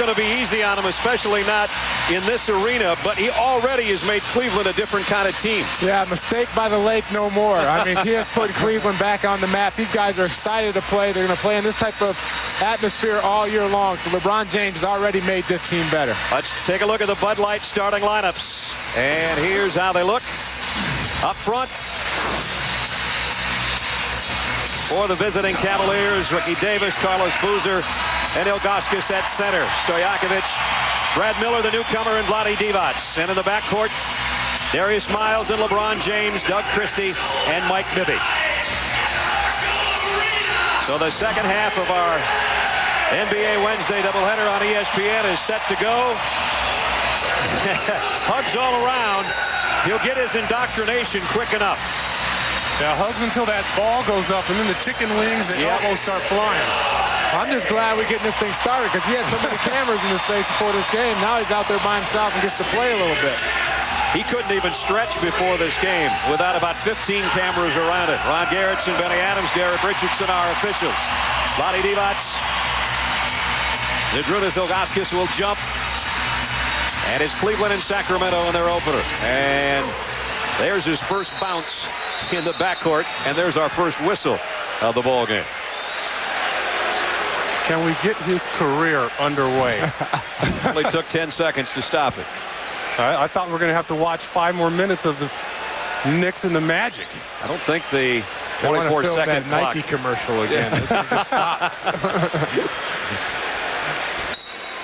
going to be easy on him, especially not in this arena, but he already has made Cleveland a different kind of team. Yeah, mistake by the lake, no more. I mean, he has put Cleveland back on the map. These guys are excited to play. They're going to play in this type of atmosphere all year long. So LeBron James has already made this team better. Let's take a look at the Bud Light starting lineups. And here's how they look. Up front, for the visiting Cavaliers, Ricky Davis, Carlos Boozer, and Ilgauskas at center. Stojakovic, Brad Miller, the newcomer, and Vlade Divac. And in the backcourt, Darius Miles and LeBron James, Doug Christie, and Mike Bibby. So the second half of our NBA Wednesday doubleheader on ESPN is set to go. Hugs all around. He'll get his indoctrination quick enough. Yeah, hugs until that ball goes up, and then the chicken wings and elbows start flying. I'm just glad we're getting this thing started because he had so many cameras in his face before this game. Now he's out there by himself and gets to play a little bit. He couldn't even stretch before this game without about 15 cameras around it. Ron Garrettson, Benny Adams, Derek Richardson, our officials. Vlade Divac. Zydrunas Ilgauskas will jump. And it's Cleveland and Sacramento in their opener. And there's his first bounce in the backcourt, and there's our first whistle of the ball game. Can we get his career underway? Only took 10 seconds to stop it. I thought we were going to have to watch 5 more minutes of the Knicks and the Magic. I don't think the 24-second clock. Nike commercial again. It just stops.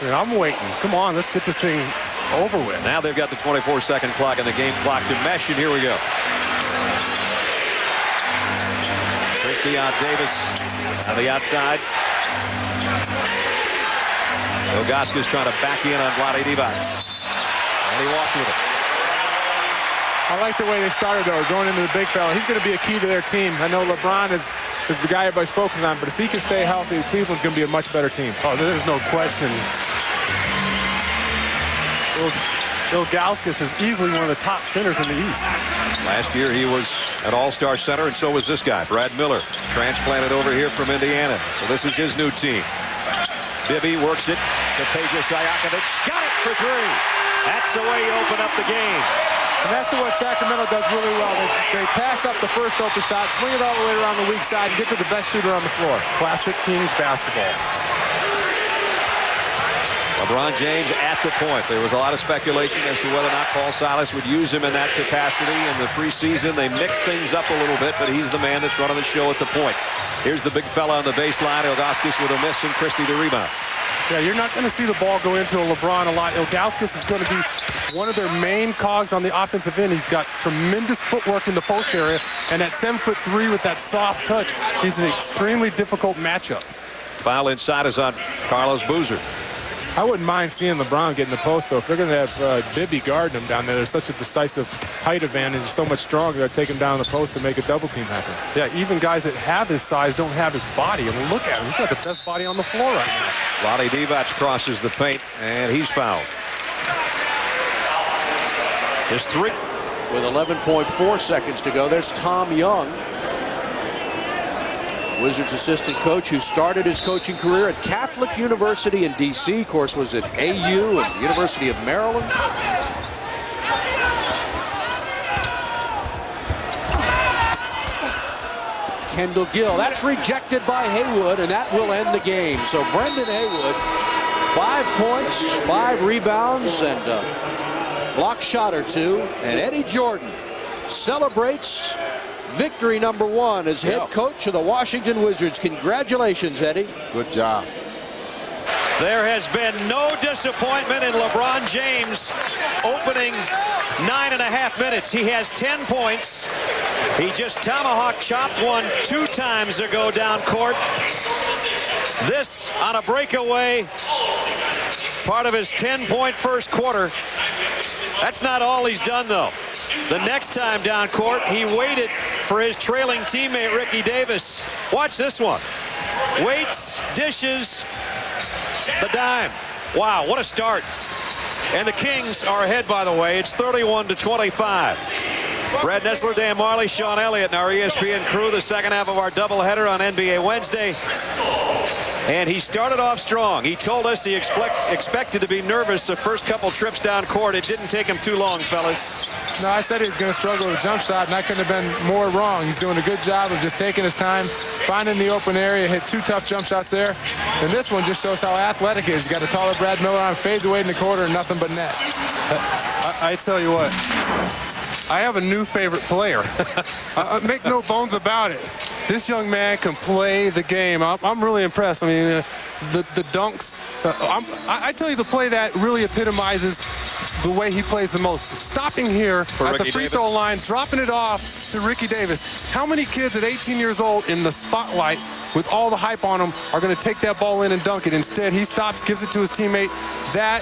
I'm waiting. Come on, let's get this thing over with. Now they've got the 24-second clock and the game clock to mesh, and here we go. Christie on Davis on the outside. Ilgauskas trying to back in on Vlade Divac. And he walked with it. I like the way they started, though, going into the big fella. He's going to be a key to their team. I know LeBron is the guy everybody's focusing on, but if he can stay healthy, Cleveland's going to be a much better team. Oh, there's no question. Ilgauskas is easily one of the top centers in the East. Last year he was an all-star center, and so was this guy, Brad Miller, transplanted over here from Indiana. So this is his new team. Bibby works it to Peja Stojakovic. Got it for 3. That's the way you open up the game. And that's what Sacramento does really well. They pass up the first open shot, swing it all the way around the weak side, and get to the best shooter on the floor. Classic Kings basketball. LeBron James at the point. There was a lot of speculation as to whether or not Paul Silas would use him in that capacity. In the preseason, they mixed things up a little bit, but he's the man that's running the show at the point. Here's the big fella on the baseline, Ilgauskas with a miss, and Christie the rebound. Yeah, you're not going to see the ball go into LeBron a lot. Ilgauskas is going to be one of their main cogs on the offensive end. He's got tremendous footwork in the post area, and at 7'3" with that soft touch, he's an extremely difficult matchup. Foul inside is on Carlos Boozer. I wouldn't mind seeing LeBron get in the post, though. If they're going to have Bibby guarding him down there, there's such a decisive height advantage, so much stronger. They'll take him down the post and make a double team happen. Yeah, even guys that have his size don't have his body. I mean, look at him. He's got the best body on the floor right now. Vlade Divac crosses the paint, and he's fouled. There's 3. With 11.4 seconds to go, there's Tom Young, Wizards assistant coach who started his coaching career at Catholic University in D.C. Of course, was at AU and University of Maryland. Kendall Gill, that's rejected by Haywood, and that will end the game. So Brendan Haywood, 5 points, 5 rebounds, and a block shot or 2. And Eddie Jordan celebrates victory number 1 as head coach of the Washington Wizards. Congratulations, Eddie. Good job. There has been no disappointment in LeBron James opening 9.5 minutes. He has 10 points. He just tomahawk chopped one 2 times ago down court. This on a breakaway, part of his 10-point first quarter. That's not all he's done, though. The next time down court, he waited for his trailing teammate, Ricky Davis. Watch this one. Waits, dishes, the dime. Wow, what a start. And the Kings are ahead, by the way. It's 31-25. Brad Nessler, Dan Marley, Sean Elliott, and our ESPN crew. The second half of our doubleheader on NBA Wednesday. And he started off strong. He told us he expected to be nervous the first couple trips down court. It didn't take him too long, fellas. No, I said he was going to struggle with a jump shot, and I couldn't have been more wrong. He's doing a good job of just taking his time, finding the open area, hit 2 tough jump shots there. And this one just shows how athletic he is. He's got a taller Brad Miller on, fades away in the quarter, and nothing but net. I tell you what, I have a new favorite player. Make no bones about it. This young man can play the game. I'm really impressed. I mean, the dunks. I tell you, the play that really epitomizes the way he plays the most. Stopping here at the free throw line, dropping it off to Ricky Davis. How many kids at 18 years old in the spotlight with all the hype on him are going to take that ball in and dunk it? Instead, he stops, gives it to his teammate. That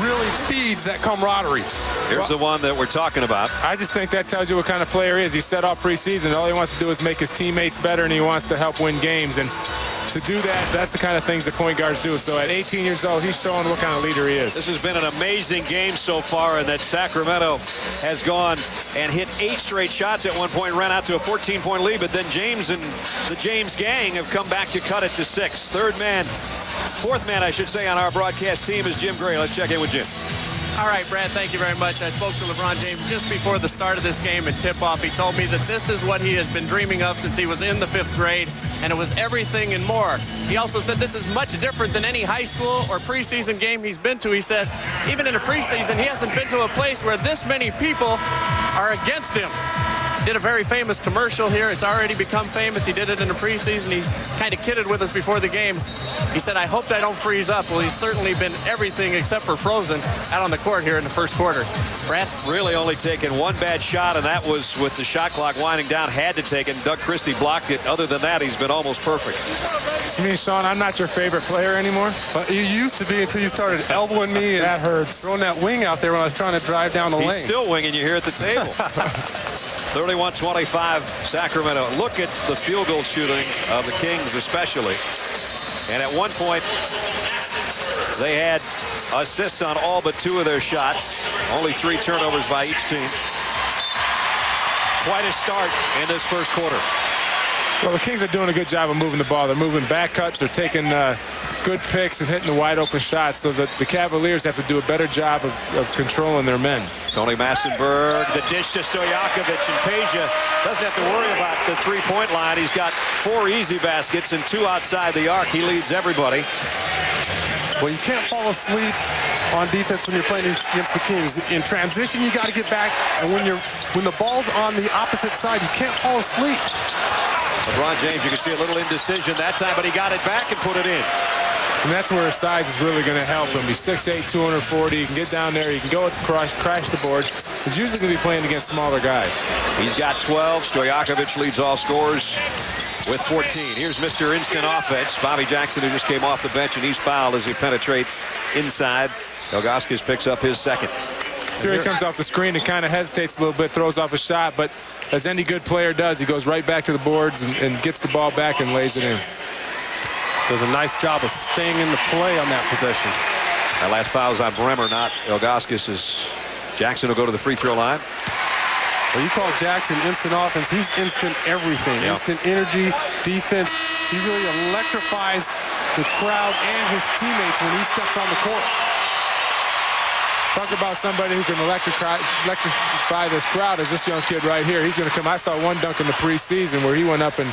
really feeds that camaraderie. Here's the one that we're talking about. I just think that tells you what kind of player he is. He set off preseason. All he wants to do is make his teammates better, and he wants to help win games. And to do that, that's the kind of things that point guards do. So at 18 years old, he's showing what kind of leader he is. This has been an amazing game so far, and that Sacramento has gone and hit 8 straight shots at one point, ran out to a 14-point lead, but then James and the James gang have come back to cut it to 6. Fourth man, I should say, on our broadcast team is Jim Gray. Let's check in with Jim. All right, Brad, thank you very much. I spoke to LeBron James just before the start of this game at tip-off. He told me that this is what he has been dreaming of since he was in the 5th grade, and it was everything and more. He also said this is much different than any high school or preseason game he's been to. He said even in a preseason, he hasn't been to a place where this many people are against him. Did a very famous commercial here. It's already become famous. He did it in the preseason. He kind of kidded with us before the game. He said, I hope I don't freeze up. Well, he's certainly been everything except for frozen out on the court here in the first quarter. Brad? Really only taken one bad shot, and that was with the shot clock winding down. Had to take it. Doug Christie blocked it. Other than that, he's been almost perfect. You mean, Sean, I'm not your favorite player anymore? But you used to be until you started elbowing me and that hurts. Throwing that wing out there when I was trying to drive down the lane. He's still winging you here at the table. 31-25 Sacramento. Look at the field goal shooting of the Kings especially. And at one point, they had assists on all but 2 of their shots. Only 3 turnovers by each team. Quite a start in this first quarter. Well, the Kings are doing a good job of moving the ball. They're moving back cuts. They're taking good picks and hitting the wide open shots. So that the Cavaliers have to do a better job of controlling their men. Tony Massenberg, the dish to Stojakovic, and Peja doesn't have to worry about the 3-point line. He's got 4 easy baskets and 2 outside the arc. He leads everybody. Well, you can't fall asleep on defense when you're playing against the Kings. In transition, you got to get back, and when the ball's on the opposite side, you can't fall asleep. LeBron James, you can see a little indecision that time, but he got it back and put it in. And that's where his size is really going to help him. He's 6'8", 240. He can get down there. He can go at the crash the boards. He's usually going to be playing against smaller guys. He's got 12. Stojakovic leads all scorers with 14. Here's Mr. Instant Offense, Bobby Jackson, who just came off the bench, and he's fouled as he penetrates inside. Ilgauskas picks up his second. So here he comes off the screen and kind of hesitates a little bit, throws off a shot, but as any good player does, he goes right back to the boards and gets the ball back and lays it in. Does a nice job of staying in the play on that possession. That last foul's on Bremer, not Ilgauskas, as Jackson will go to the free throw line. Well, you call Jackson instant offense. He's instant everything. Yep. Instant energy, defense. He really electrifies the crowd and his teammates when he steps on the court. Talk about somebody who can electrify this crowd as this young kid right here. He's going to come. I saw one dunk in the preseason where he went up and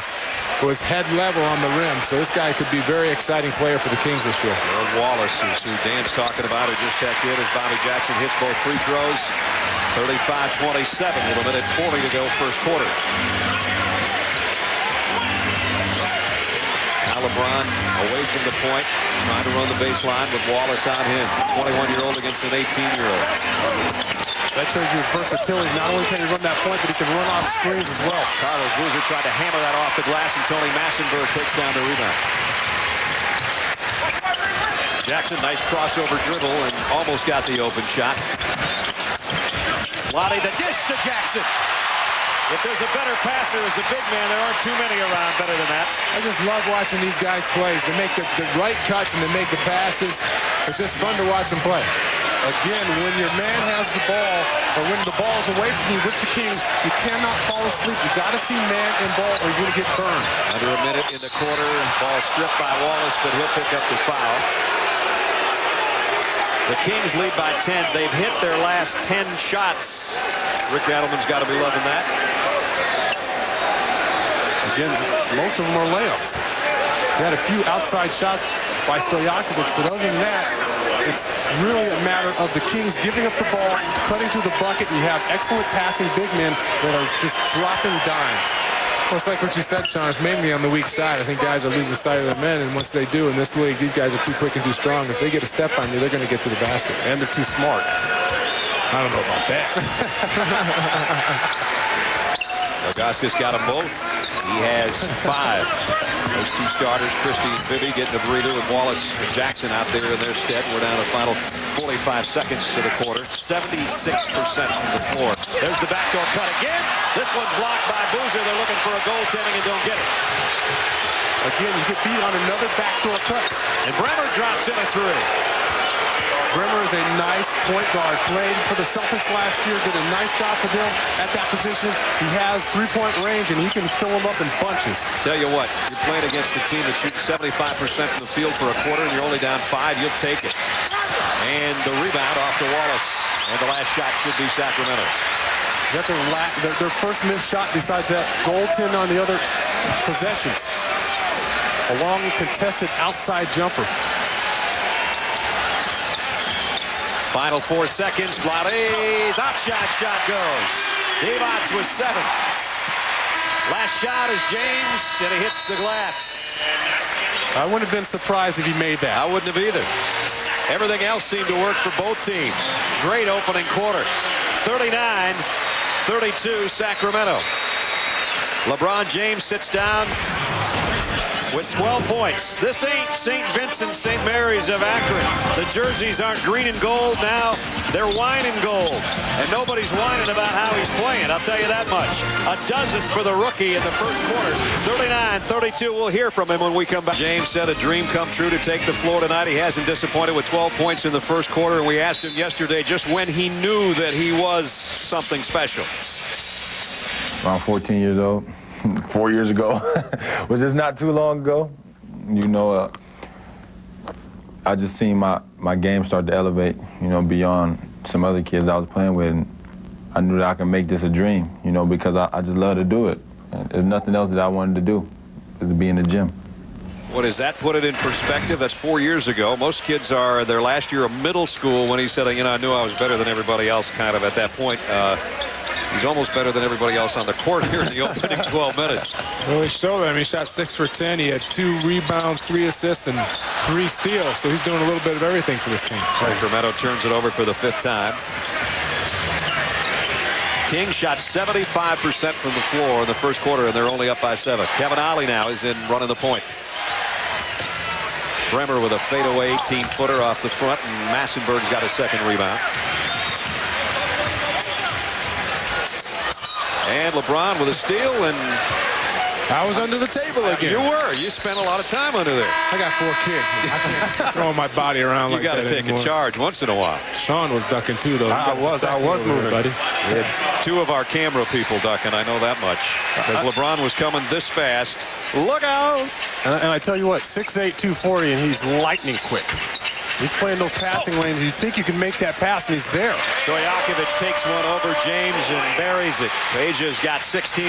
was head level on the rim. So this guy could be a very exciting player for the Kings this year. Gerald Wallace is who Dan's talking about, who just checked in as Bobby Jackson hits both free throws. 35-27 with a minute 40 to go first quarter. Now LeBron away from the point, trying to run the baseline with Wallace on him. 21-year-old against an 18-year-old. That shows you his versatility. Not only can he run that point, but he can run off screens as well. Carlos Boozer tried to hammer that off the glass, and Tony Massenberg takes down the rebound. Jackson, nice crossover dribble, and almost got the open shot. Lottie, the dish to Jackson. If there's a better passer as a big man, there aren't too many around better than that. I just love watching these guys play. They make the right cuts and they make the passes. It's just fun to watch them play. Again, when your man has the ball, or when the ball is away from you with the Kings, you cannot fall asleep. You got to see man and ball, or you're going to get burned. Under a minute in the quarter. Ball stripped by Wallace, but he'll pick up the foul. The Kings lead by 10. They've hit their last 10 shots. Rick Adelman's got to be loving that. Again, most of them are layups. He had a few outside shots by Stojakovic, but other than that, it's really a matter of the Kings giving up the ball, cutting to the bucket, and you have excellent passing big men that are just dropping dimes. Well, it's like what you said, Sean. It's mainly on the weak side. I think guys are losing sight of their men, and once they do in this league, these guys are too quick and too strong. If they get a step on you, they're going to get to the basket. And they're too smart. I don't know about that. Ilgauskas got them both. He has 5. Those two starters, Christie and Bibby, getting a breather with Wallace and Jackson out there in their stead. We're down to the final 45 seconds to the quarter. 76% from the floor. There's the backdoor cut again. This one's blocked by Boozer. They're looking for a goaltending and don't get it. Again, you get beat on another backdoor cut. And Bremer drops in a 3. Bremer is a nice point guard. Played for the Celtics last year. Did a nice job for them at that position. He has three-point range, and he can fill them up in bunches. Tell you what, you're playing against a team that shoots 75% from the field for a quarter, and you're only down 5. You'll take it. And the rebound off to Wallace. And the last shot should be Sacramento's. That's their first missed shot besides that goaltend on the other possession. A long contested outside jumper. Final 4 seconds. Vlade's outshot shot goes. Divac with 7. Last shot is James, and he hits the glass. I wouldn't have been surprised if he made that. I wouldn't have either. Everything else seemed to work for both teams. Great opening quarter. 39-32 Sacramento. LeBron James sits down with 12 points. This ain't St. Vincent, St. Mary's of Akron. The jerseys aren't green and gold now. They're wine and gold. And nobody's whining about how he's playing. I'll tell you that much. A dozen for the rookie in the first quarter. 39-32. We'll hear from him when we come back. James said a dream come true to take the floor tonight. He hasn't disappointed with 12 points in the first quarter. And we asked him yesterday just when he knew that he was something special. Around 14 years old. 4 years ago, which is not too long ago. You know, I just seen my game start to elevate, you know, beyond some other kids I was playing with. And I knew that I could make this a dream, you know, because I just love to do it. And there's nothing else that I wanted to do, is to be in the gym. What does that put it in perspective? That's 4 years ago. Most kids are their last year of middle school when he said, you know, I knew I was better than everybody else kind of at that point. He's almost better than everybody else on the court here in the opening 12 minutes. Well, he showed them. He shot 6 for 10. He had 2 rebounds, 3 assists, and 3 steals. So he's doing a little bit of everything for this team. Sacramento turns it over for the 5th time. Kings shot 75% from the floor in the first quarter, and they're only up by 7. Kevin Ollie now is in running the point. Bremer with a fadeaway 18-footer off the front, and Massenberg's got a second rebound. And LeBron with a steal, and I was under the table again. You were. You spent a lot of time under there. I got 4 kids. I can't throw my body around like that. You got to take anymore. a charge once in a while. Sean was ducking too, though. I was moving, buddy. We had 2 of our camera people ducking. I know that much. Because LeBron was coming this fast. Look out! And I tell you what, 6'8", 240, and he's lightning quick. He's playing those passing lanes. You think you can make that pass, and he's there. Stojakovic takes one over James and buries it. Peja's got 16.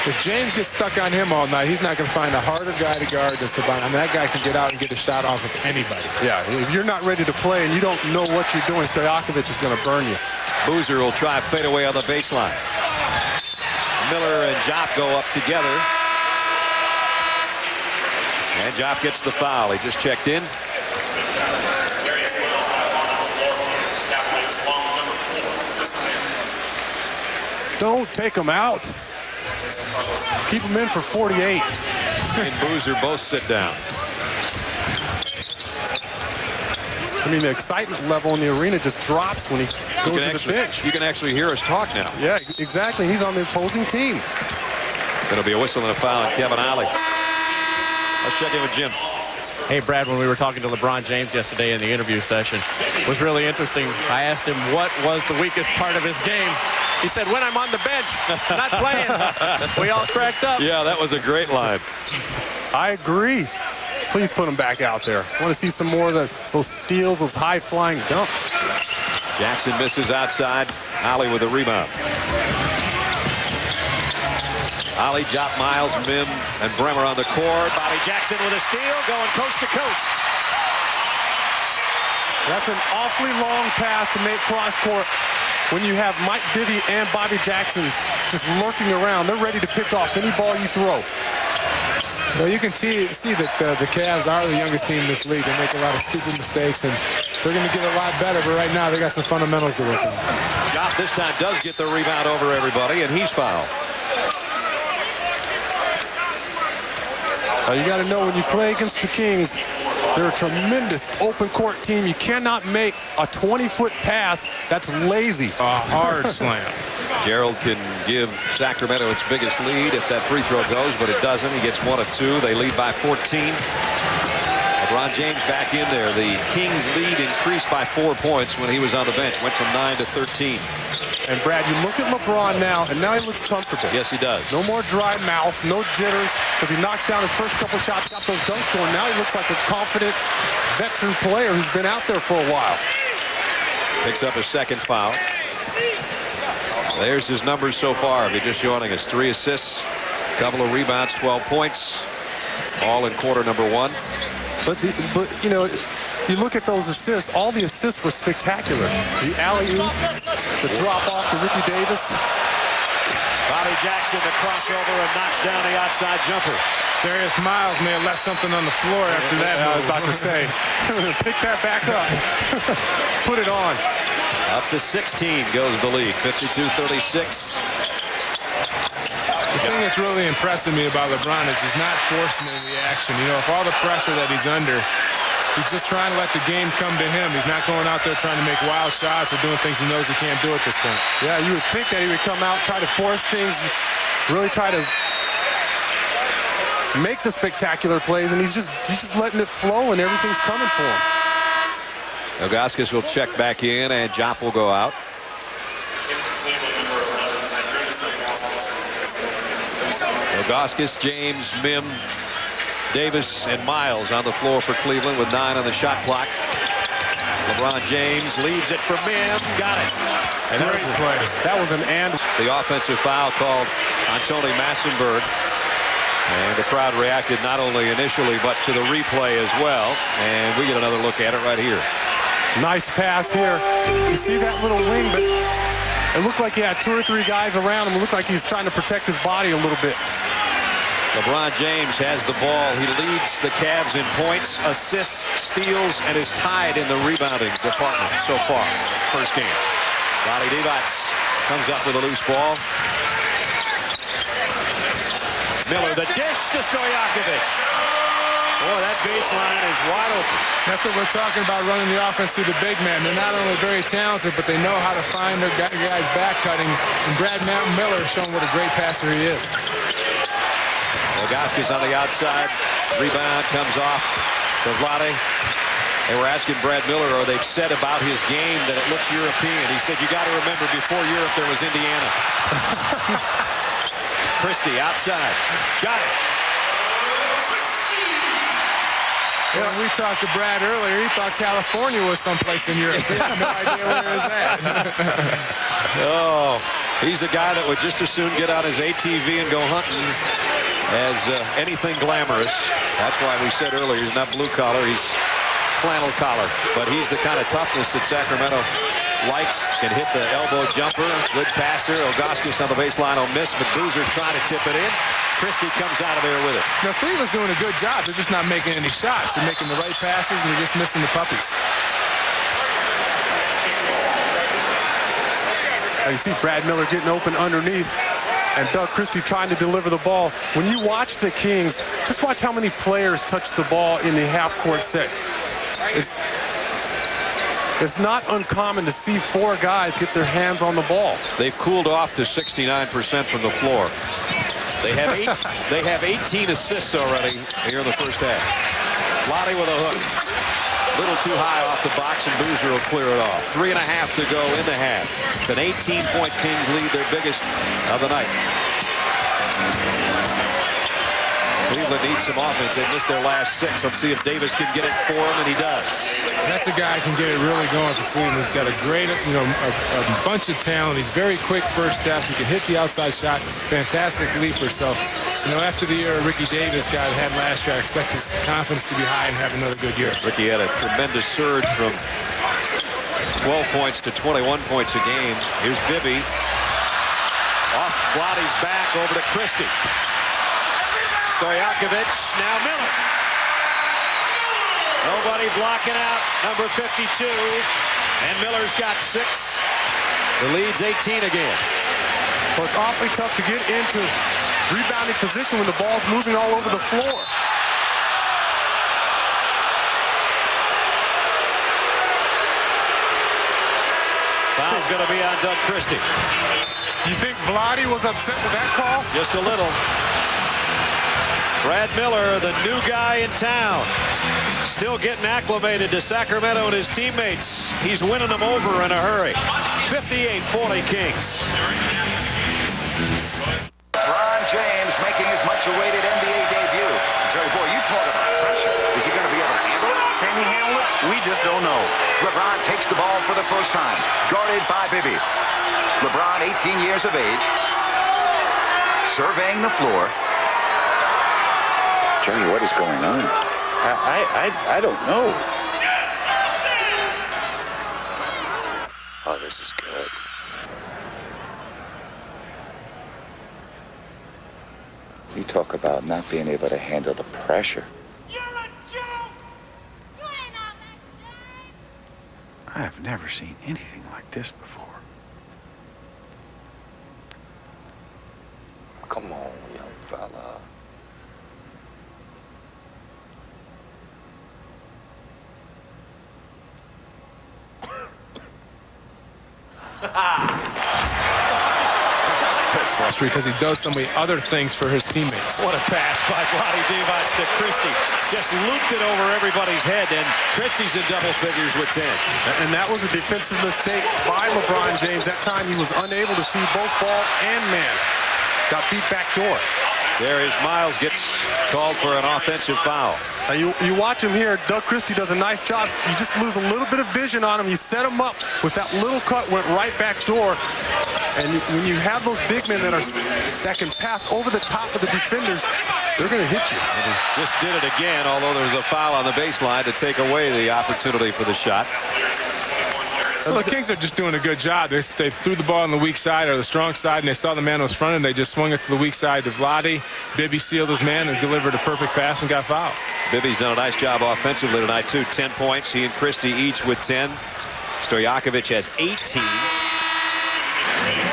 If James gets stuck on him all night, he's not going to find a harder guy to guard than Steban. I mean, that guy can get out and get a shot off of anybody. Yeah, if you're not ready to play and you don't know what you're doing, Stojakovic is going to burn you. Boozer will try fade away on the baseline. Miller and Jop go up together. And Jop gets the foul. He just checked in. Don't take him out. Keep him in for 48. And Boozer both sit down. I mean, the excitement level in the arena just drops when he goes to the bench. You can actually hear us talk now. Yeah, exactly. He's on the opposing team. Going to be a whistle and a foul on Kevin Ollie. Let's check in with Jim. Hey, Brad, when we were talking to LeBron James yesterday in the interview session, it was really interesting. I asked him what was the weakest part of his game. He said, when I'm on the bench, not playing. We all cracked up. Yeah, that was a great line. I agree. Please put him back out there. I want to see some more of those steals, those high-flying dunks. Jackson misses outside. Ali with a rebound. Ali, Jop, Miles, Mim, and Bremer on the court. Bobby Jackson with a steal, going coast to coast. That's an awfully long pass to make cross-court when you have Mike Bibby and Bobby Jackson just lurking around. They're ready to pick off any ball you throw. Well, you can see that the Cavs are the youngest team in this league. They make a lot of stupid mistakes, and they're going to get a lot better. But right now, they got some fundamentals to work on. Jop this time does get the rebound over everybody, and he's fouled. You got to know when you play against the Kings, they're a tremendous open court team. You cannot make a 20-foot pass that's lazy. A hard slam. Gerald can give Sacramento its biggest lead if that free throw goes, but it doesn't. He gets 1 of 2. They lead by 14. LeBron James back in there. The Kings lead increased by 4 points when he was on the bench. Went from 9 to 13. And Brad, you look at LeBron now, and now he looks comfortable. Yes, he does. No more dry mouth, no jitters, because he knocks down his first couple shots, got those dunks going. Now he looks like a confident veteran player who's been out there for a while. Picks up his second foul. There's his numbers so far. If you're just joining us, 3 assists, couple of rebounds, 12 points, all in quarter number 1. But you know, you look at those assists, all the assists were spectacular. The alley-oop, the drop-off to Ricky Davis. Bobby Jackson, the crossover, and knocks down the outside jumper. Darius Miles may have left something on the floor after that. I was about to say, pick that back up. Put it on. Up to 16 goes the lead, 52-36. The thing that's really impressing me about LeBron is he's not forcing any action. You know, if all the pressure that he's under, he's just trying to let the game come to him. He's not going out there trying to make wild shots or doing things he knows he can't do at this point. Yeah, you would think that he would come out, try to force things, really try to make the spectacular plays, and he's just letting it flow, and everything's coming for him. Ilgauskas will check back in, and Jop will go out. Ilgauskas, James, Mim, Davis, and Miles on the floor for Cleveland with 9 on the shot clock. LeBron James leaves it for Mim. Got it. And that was an and. The offensive foul called on Tony Massenberg. And the crowd reacted not only initially, but to the replay as well. And we get another look at it right here. Nice pass here. You see that little wing, but it looked like he had 2 or 3 guys around him. It looked like he's trying to protect his body a little bit. LeBron James has the ball. He leads the Cavs in points, assists, steals, and is tied in the rebounding department so far. First game. Vlade Divac comes up with a loose ball. Miller, the dish to Stojakovic. Boy, that baseline is wide open. That's what we're talking about, running the offense through the big man. They're not only very talented, but they know how to find their guys back cutting. And Brad Miller has shown what a great passer he is. Ilgauskas on the outside. Rebound comes off to Vlade. They were asking Brad Miller, or they've said about his game that it looks European. He said, you got to remember, before Europe, there was Indiana. Christie outside. Got it. Yeah, when we talked to Brad earlier, he thought California was someplace in Europe. He had no idea where it was at. Oh, he's a guy that would just as soon get on his ATV and go hunting as anything glamorous. That's why we said earlier he's not blue collar, he's flannel collar. But he's the kind of toughness that Sacramento likes. Can hit the elbow jumper. Good passer. Ilgauskas on the baseline will miss, but Boozer trying to tip it in. Christie comes out of there with it. Now, Cleveland's doing a good job. They're just not making any shots. They're making the right passes, and they're just missing the puppies. You see Brad Miller getting open underneath, and Doug Christie trying to deliver the ball. When you watch the Kings, just watch how many players touch the ball in the half-court set. It's not uncommon to see 4 guys get their hands on the ball. They've cooled off to 69% from the floor. They have 18 assists already here in the first half. Vlade with a hook. A little too high off the box, and Boozer will clear it off. 3.5 to go in the half. It's an 18-point Kings lead, their biggest of the night. Cleveland needs some offense. They missed their last 6. Let's see if Davis can get it for him, and he does. That's a guy who can get it really going for Cleveland. He's got a great, a bunch of talent. He's very quick first steps. He can hit the outside shot. Fantastic leaper. So, after the year Ricky Davis had last year, I expect his confidence to be high and have another good year. Ricky had a tremendous surge from 12 points to 21 points a game. Here's Bibby. Off Vlade's back over to Christie. Stojakovic, now Miller. Nobody blocking out number 52. And Miller's got 6. The lead's 18 again. Well, it's awfully tough to get into rebounding position when the ball's moving all over the floor. Foul's going to be on Doug Christie. You think Vlade was upset with that call? Just a little. Brad Miller, the new guy in town, still getting acclimated to Sacramento and his teammates. He's winning them over in a hurry. 58-40 Kings. LeBron James making his much-awaited NBA debut. Jerry, boy, you talk about pressure. Is he going to be able to handle it? Can he handle it? We just don't know. LeBron takes the ball for the first time, guarded by Bibby. LeBron, 18 years of age, surveying the floor. Jerry, what is going on? I don't know. Oh, this is good. You talk about not being able to handle the pressure. You're a joke! You ain't on that game! I have never seen anything like this before. Come on, young fella. That's frustrating because he does so many other things for his teammates. What a pass by Vlade Divac to Christie. Just looped it over everybody's head, and Christie's in double figures with 10. And that was a defensive mistake by LeBron James. That time he was unable to see both ball and man. Got beat back door. There is Miles gets called for an offensive foul. Now you watch him here. Doug Christie does a nice job. You just lose a little bit of vision on him. You set him up with that little cut, went right back door. And when you have those big men that can pass over the top of the defenders, they're going to hit you. And he just did it again, although there was a foul on the baseline to take away the opportunity for the shot. Well, the Kings are just doing a good job. They threw the ball on the weak side or the strong side, and they saw the man was fronted. They just swung it to the weak side to Vlade. Bibby sealed his man and delivered a perfect pass and got fouled. Bibby's done a nice job offensively tonight, too. 10 points. He and Christie each with 10. Stojakovic has 18.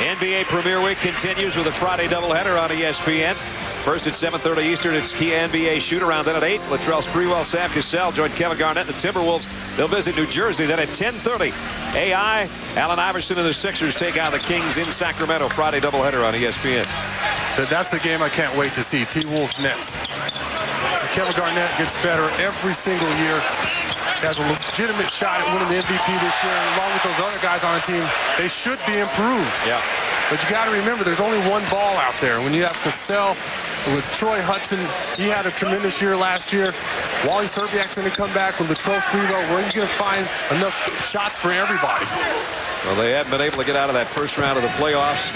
NBA Premier Week continues with a Friday doubleheader on ESPN. First at 7:30 Eastern, it's key NBA shoot-around. Then at 8, Latrell Sprewell, Sam Cassell join Kevin Garnett and the Timberwolves. They'll visit New Jersey. Then at 10:30, AI, Allen Iverson and the Sixers take out the Kings in Sacramento. Friday doubleheader on ESPN. That's the game I can't wait to see. T-Wolves Nets. Kevin Garnett gets better every single year. Has a legitimate shot at winning the MVP this year, and along with those other guys on the team, they should be improved. Yeah. But you got to remember, there's only one ball out there. When you have Cassell with Troy Hudson, he had a tremendous year last year. Wally Serbiak's going to come back with Latrell Sprewell. Where are you going to find enough shots for everybody? Well, they hadn't been able to get out of that first round of the playoffs.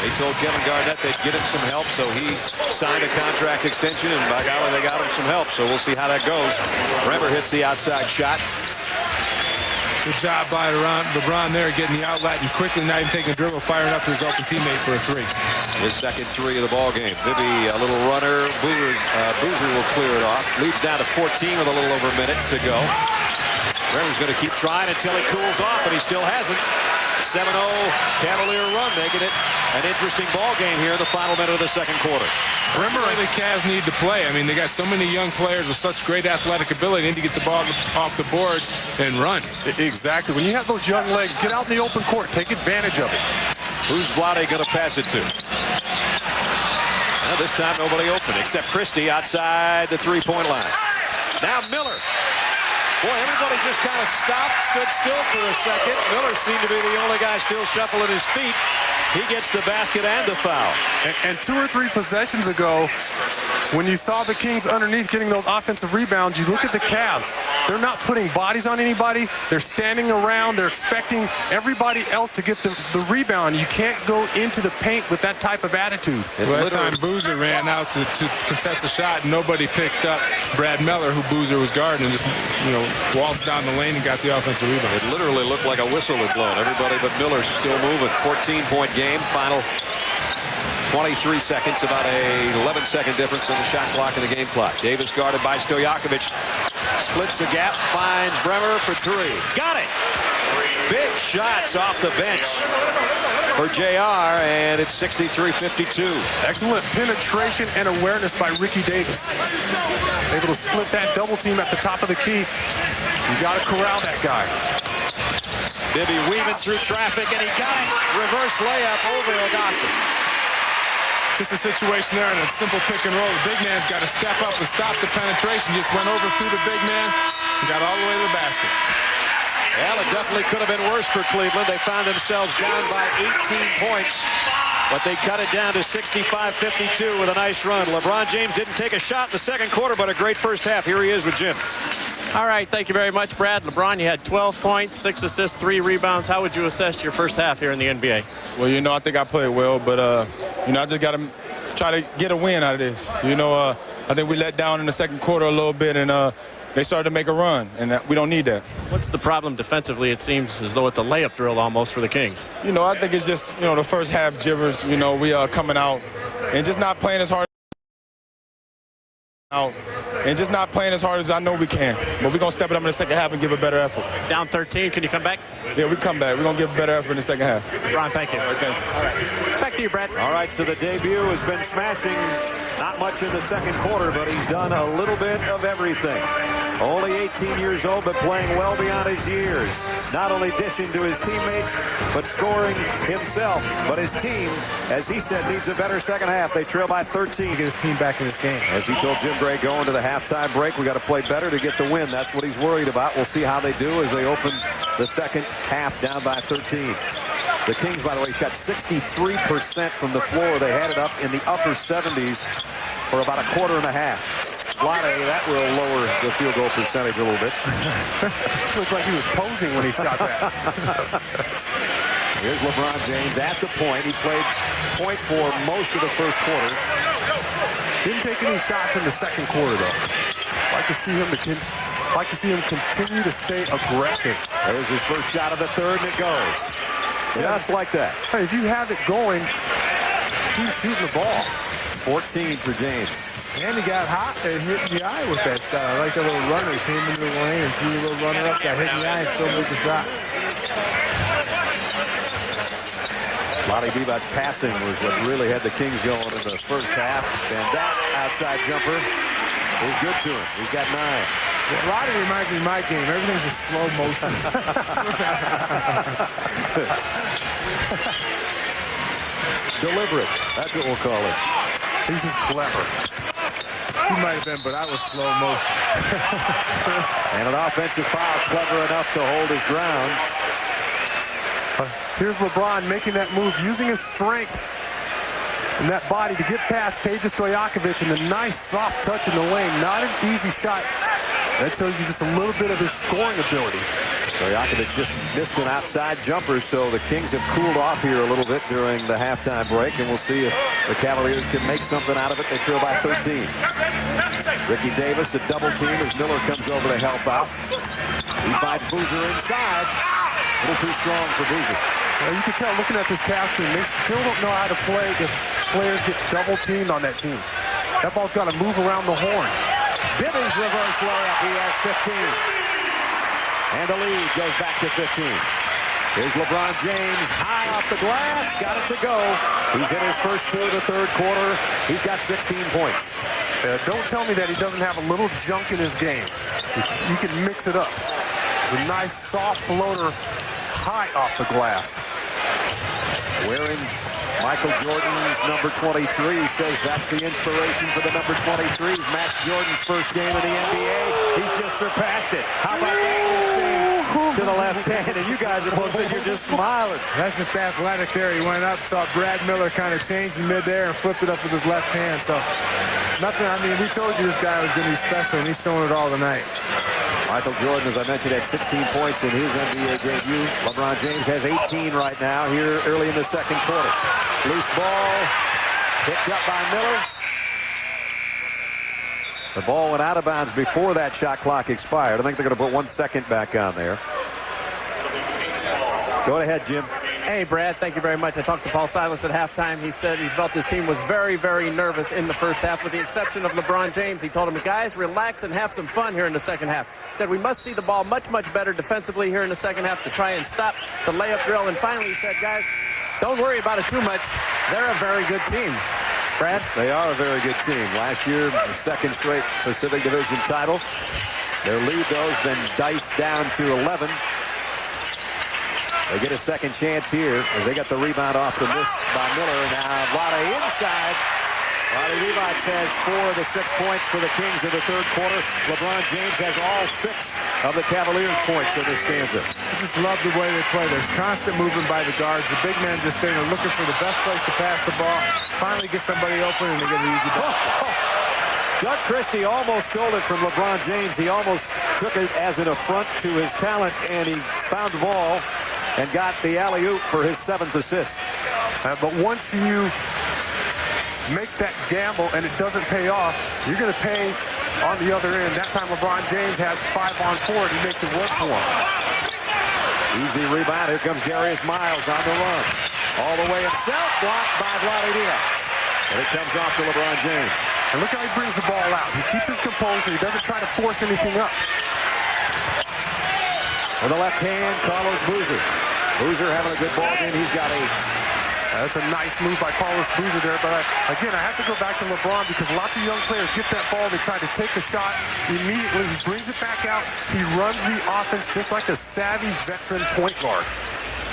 They told Kevin Garnett they'd get him some help, so he signed a contract extension, and by golly, they got him some help. So we'll see how that goes. Bremer hits the outside shot. Good job by LeBron there, getting the outlet and quickly, not even taking a dribble, firing up to his open teammate for a 3. His second 3 of the ball game. Bibby, a little runner. Boozer will clear it off. Leads down to 14 with a little over a minute to go. Bremer's going to keep trying until he cools off, and he still hasn't. 7-0 Cavalier run, making it an interesting ball game here in the final minute of the second quarter. Remember, the Cavs need to play. I mean, they got so many young players with such great athletic ability. They need to get the ball off the boards and run. Exactly. When you have those young legs, get out in the open court. Take advantage of it. Who's Vlade going to pass it to? Well, this time nobody open except Christie outside the three-point line. Now Miller. Boy, everybody just kind of stopped, stood still for a second. Miller seemed to be the only guy still shuffling his feet. He gets the basket and the foul. And 2 or 3 possessions ago, when you saw the Kings underneath getting those offensive rebounds, you look at the Cavs. They're not putting bodies on anybody. They're standing around. They're expecting everybody else to get the rebound. You can't go into the paint with that type of attitude. Well, that time Boozer ran out to contest a shot, and nobody picked up Brad Miller, who Boozer was guarding, and just, waltzed down the lane and got the offensive rebound. It literally looked like a whistle had blown. Everybody but Miller still moving. 14-point game. Final 23 seconds, about a 11-second difference in the shot clock and the game clock. Davis guarded by Stojakovic. Splits the gap, finds Bremer for 3. Got it! Big shots off the bench for JR, and it's 63-52. Excellent penetration and awareness by Ricky Davis. Able to split that double team at the top of the key. You got to corral that guy. Bibby weaving through traffic, and he got it. Reverse layup over Ilgauskas. Just a situation there in a simple pick and roll. The big man's got to step up and stop the penetration. Just went over through the big man and got all the way to the basket. Well, it definitely could have been worse for Cleveland. They found themselves down by 18 points, but they cut it down to 65-52 with a nice run. LeBron James didn't take a shot in the second quarter, but a great first half. Here he is with Jim. All right, thank you very much, Brad. LeBron, you had 12 points, 6 assists, 3 rebounds. How would you assess your first half here in the NBA? Well, I think I played well, but, I just got to try to get a win out of this. I think we let down in the second quarter a little bit, and they started to make a run, and we don't need that. What's the problem defensively? It seems as though it's a layup drill almost for the Kings. I think it's just, the first half jitters. We are coming out and just not playing as hard. As I know we can. But we're going to step it up in the second half and give a better effort. Down 13, can you come back? Yeah, we come back. We're going to give a better effort in the second half. Ron, thank you. All right, thank you. All right. Back to you, Brad. All right, so the debut has been smashing. Not much in the second quarter, but he's done a little bit of everything. Only 18 years old, but playing well beyond his years. Not only dishing to his teammates, but scoring himself. But his team, as he said, needs a better second half. They trail by 13. Get his team back in this game. As he told Jim Gray going to the halftime break, we got to play better to get the win. That's what he's worried about. We'll see how they do as they open the second half down by 13. The Kings, by the way, shot 63% from the floor. They had it up in the upper 70s for about a quarter and a half. Vlade, that will lower the field goal percentage a little bit. Looked like he was posing when he shot that. Here's LeBron James at the point. He played point for most of the first quarter. Didn't take any shots in the second quarter, though. Like to see him continue to stay aggressive. There's his first shot of the third, and it goes. Just like that. Hey, if you have it going, keep shooting the ball. 14 for James. And he got hot and hit in the eye with that shot. I like that little runner. He came into the lane and threw a little runner up, got hit in the eye and still made the shot. Vlade Divac's passing was what really had the Kings going in the first half. And that outside jumper is good to him. He's got 9. Vlade reminds me of my game. Everything's a slow motion. Deliberate. That's what we'll call it. He's just clever. He might have been, but I was slow motion. And an offensive foul, clever enough to hold his ground. Here's LeBron making that move, using his strength and that body to get past Peja Stojakovic, and the nice soft touch in the lane. Not an easy shot. That shows you just a little bit of his scoring ability. Stojakovic just missed an outside jumper, so the Kings have cooled off here a little bit during the halftime break, and we'll see if the Cavaliers can make something out of it. They trail by 13. Ricky Davis, a double team as Miller comes over to help out. He finds Boozer inside. A little too strong for Boozer. Well, you can tell looking at this Cavs team, they still don't know how to play if players get double teamed on that team. That ball's got to move around the horn. Bibby's reverse layup. He has 15. And the lead goes back to 15. Here's LeBron James high off the glass. Got it to go. He's hit his first 2 of the third quarter. He's got 16 points. Don't tell me that he doesn't have a little junk in his game. He can mix it up. It's a nice soft floater high off the glass. Wearing Michael Jordan's number 23. He says that's the inspiration for the number 23s. Max Jordan's first game in the NBA. He's just surpassed it. How about that change to the left hand? And you guys are both sitting here just smiling. That's just athletic there. He went up, saw Brad Miller kind of change in midair and flipped it up with his left hand. So nothing, I mean, we told you this guy was going to be special, and he's showing it all tonight. Michael Jordan, as I mentioned, had 16 points in his NBA debut. LeBron James has 18 right now here early in the second quarter. Loose ball picked up by Miller. The ball went out of bounds before that shot clock expired. I think they're going to put 1 second back on there. Go ahead, Jim. Hey, Brad, thank you very much. I talked to Paul Silas at halftime. He said he felt his team was very, very nervous in the first half, with the exception of LeBron James. He told him, guys, relax and have some fun here in the second half. He said we must see the ball much, much better defensively here in the second half to try and stop the layup drill. And finally, he said, guys, don't worry about it too much. They're a very good team. Brad? They are a very good team. Last year, the second straight Pacific Division title. Their lead, though, has been diced down to 11. They get a second chance here as they got the rebound off the miss by Miller. Now, Vlade inside. Vlade Divac has 4 of the 6 points for the Kings in the third quarter. LeBron James has all 6 of the Cavaliers' points in this stanza. I just love the way they play. There's constant movement by the guards. The big men just there looking for the best place to pass the ball. Finally get somebody open, and they get an easy ball. Doug Christie almost stole it from LeBron James. He almost took it as an affront to his talent, and he found the ball and got the alley-oop for his 7th assist. But once you make that gamble and it doesn't pay off, you're going to pay on the other end. That time LeBron James has 5-on-4 and he makes it work for him. Easy rebound. Here comes Darius Miles on the run. All the way himself, blocked by Vlade Divac. And it comes off to LeBron James. And look how he brings the ball out. He keeps his composure. He doesn't try to force anything up. With the left hand, Carlos Boozer. Boozer having a good ball game. He's got 8. That's a nice move by Carlos Boozer there. But again, I have to go back to LeBron because lots of young players get that ball. They try to take the shot immediately. He brings it back out. He runs the offense just like a savvy veteran point guard.